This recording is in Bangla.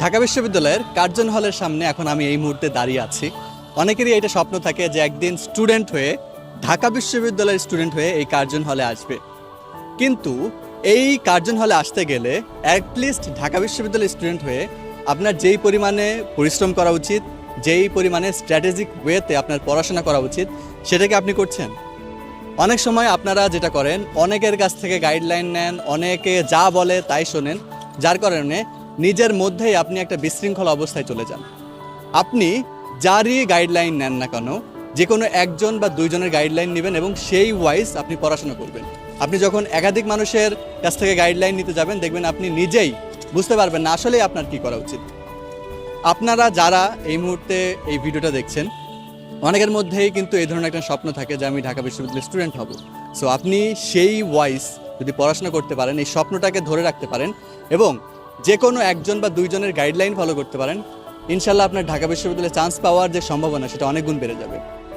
ঢাকা বিশ্ববিদ্যালয়ের কার্জন হলের সামনে এখন আমি এই মুহূর্তে দাঁড়িয়ে আছি। অনেকেরই এটা স্বপ্ন থাকে যে একদিন স্টুডেন্ট হয়ে ঢাকা বিশ্ববিদ্যালয়ের স্টুডেন্ট হয়ে এই কার্জন হলে আসবে, কিন্তু এই কার্জন হলে আসতে গেলে অ্যাটলিস্ট ঢাকা বিশ্ববিদ্যালয়ের স্টুডেন্ট হয়ে আপনার যেই পরিমাণে পরিশ্রম করা উচিত, যেই পরিমাণে স্ট্র্যাটেজিক ওয়েতে আপনার পড়াশোনা করা উচিত, সেটাকে আপনি করছেন। অনেক সময় আপনারা যেটা করেন, অনেকের কাছ থেকে গাইডলাইন নেন, অনেকে যা বলে তাই শোনেন, যার কারণে নিজের মধ্যেই আপনি একটা বিশৃঙ্খল অবস্থায় চলে যান। আপনি যারই গাইডলাইন নেন না কেন, যে কোনো একজন বা দুইজনের গাইডলাইন নেবেন এবং সেই ওয়াইজ আপনি পড়াশোনা করবেন। আপনি যখন একাধিক মানুষের কাছ থেকে গাইডলাইন নিতে যাবেন, দেখবেন আপনি নিজেই বুঝতে পারবেন না আসলেই আপনার কী করা উচিত। আপনারা যারা এই মুহূর্তে এই ভিডিওটা দেখছেন, অনেকের মধ্যেই কিন্তু এই ধরনের একটা স্বপ্ন থাকে যে আমি ঢাকা বিশ্ববিদ্যালয়ের স্টুডেন্ট হব। সো আপনি সেই ওয়াইজ যদি পড়াশোনা করতে পারেন, এই স্বপ্নটাকে ধরে রাখতে পারেন এবং যে কোনো একজন বা দুইজনের গাইডলাইন ফলো করতে পারেন, ইনশাল্লাহ আপনার ঢাকা বিশ্ববিদ্যালয়ে চান্স পাওয়ার যে সম্ভাবনা সেটা অনেক গুণ বেড়ে যাবে।